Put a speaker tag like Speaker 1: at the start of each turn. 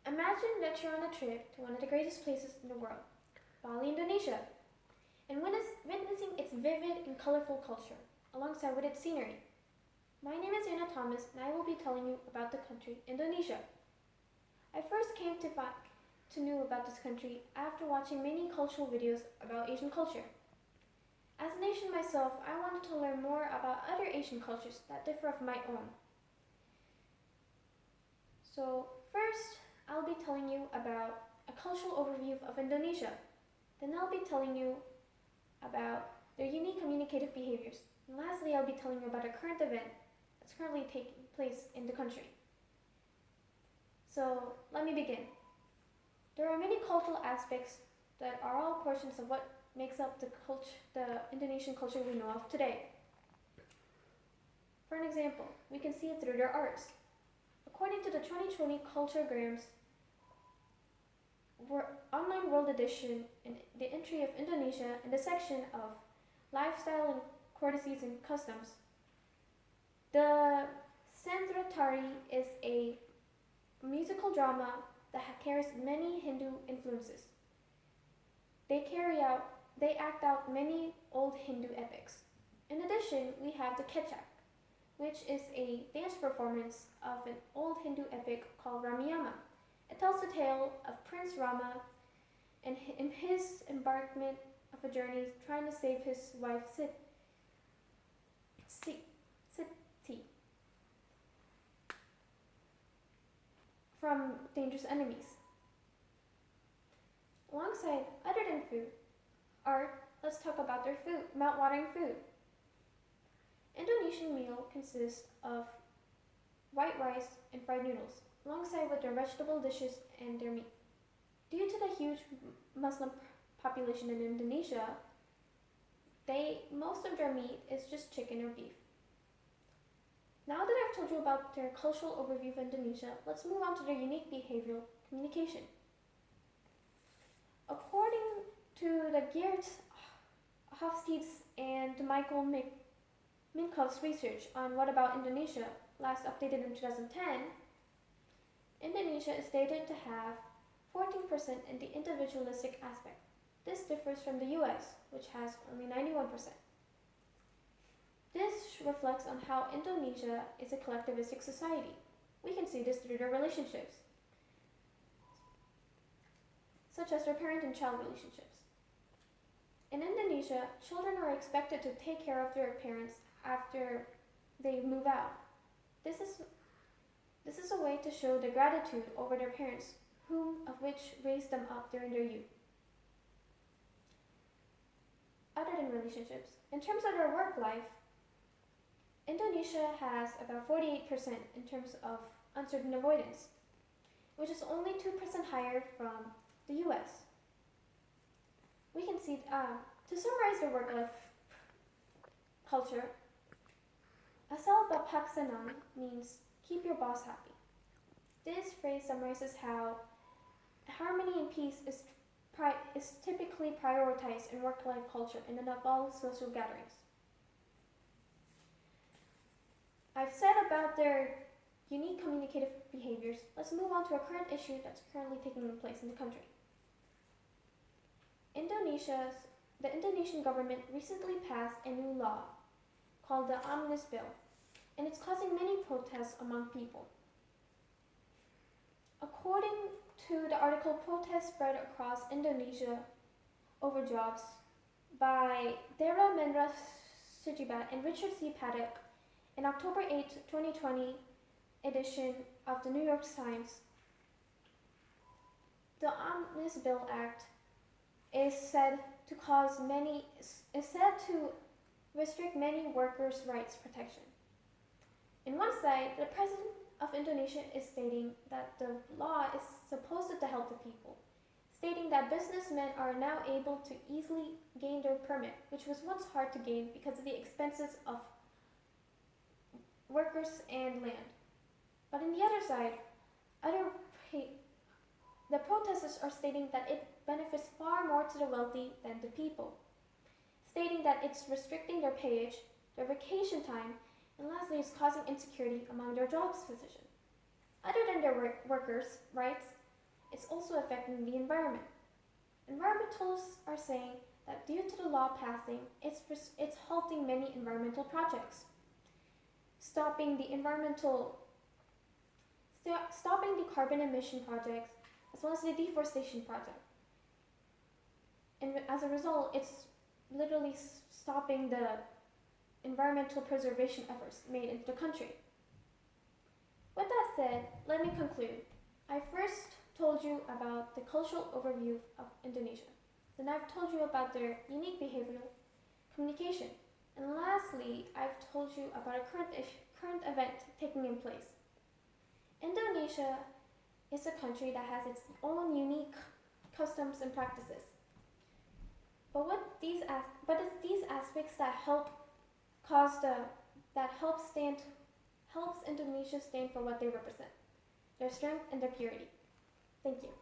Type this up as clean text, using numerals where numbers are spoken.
Speaker 1: Imagine that you're on a trip to one of the greatest places in the world, Bali, Indonesia, and witnessing its vivid and colorful culture, alongside with its scenery. My name is Anna Thomas, and I will be telling you about the country, Indonesia. I first came to know about this country after watching many cultural videos about Asian culture. As an Asian myself, I wanted to learn more about other Asian cultures that differ from my own. So, first, I'll be telling you about a cultural overview of Indonesia. Then I'll be telling you about their unique communicative behaviors. And lastly, I'll be telling you about a current event that's currently taking place in the country. So, let me begin. There are many cultural aspects that are all portions of what makes up the Indonesian culture we know of today. For an example, we can see it through their arts. According to the 2020 Culturegrams online world edition, in the entry of Indonesia in the section of lifestyle and courtesies and customs, the Sandra Tari is a musical drama that carries many Hindu influences. They act out many old Hindu epics. In addition, we have the Kecak, which is a dance performance of an old Hindu epic called Ramayana. It tells the tale of Prince Rama and in his embarkment of a journey trying to save his wife Siti from dangerous enemies. Alongside, other than food, art, let's talk about their food, mouth-watering food. Indonesian meal consists of white rice and fried noodles, alongside with their vegetable dishes and their meat. Due to the huge Muslim population in Indonesia, most of their meat is just chicken or beef. Now that I've told you about their cultural overview of Indonesia, let's move on to their unique behavioral communication. According to the Geert Hofstede and Michael Minkoff's research on What About Indonesia, last updated in 2010, Indonesia is stated to have 14% in the individualistic aspect. This differs from the US, which has only 91%. This reflects on how Indonesia is a collectivistic society. We can see this through their relationships, such as their parent and child relationships. In Indonesia, children are expected to take care of their parents after they move out. This is a way to show their gratitude over their parents, of which raised them up during their youth. Other than relationships, in terms of their work life, Indonesia has about 48% in terms of uncertain avoidance, which is only 2% higher from the US. We can see, to summarize their work life culture, Asal Bapaksanam means keep your boss happy. This phrase summarizes how harmony and peace is typically prioritized in work-life culture and in all social gatherings. I've said about their unique communicative behaviors. Let's move on to a current issue that's currently taking place in the country. The Indonesian government recently passed a new law called the Omnibus Bill, and it's causing many protests among people. According to the article Protests Spread Across Indonesia Over Jobs by Dara Mendra Sijibat and Richard C. Paddock in October 8, 2020 edition of the New York Times, the Omnibus Bill Act is said to restrict many workers' rights protection. In one side, the president of Indonesia is stating that the law is supposed to help the people, stating that businessmen are now able to easily gain their permit, which was once hard to gain because of the expenses of workers and land. But on the other side, the protesters are stating that it benefits far more to the wealthy than the people, stating that it's restricting their payage, their vacation time, and lastly, it's causing insecurity among their jobs position. Other than their workers' rights, it's also affecting the environment. Environmentalists are saying that due to the law passing, it's halting many environmental projects, stopping the stopping the carbon emission projects as well as the deforestation project. And as a result, it's literally stopping the environmental preservation efforts made in the country. With that said, let me conclude. I first told you about the cultural overview of Indonesia. Then I've told you about their unique behavioral communication. And lastly, I've told you about a current event taking in place. Indonesia is a country that has its own unique customs and practices. But it's these aspects that helps Indonesia stand for what they represent, their strength and their purity. Thank you.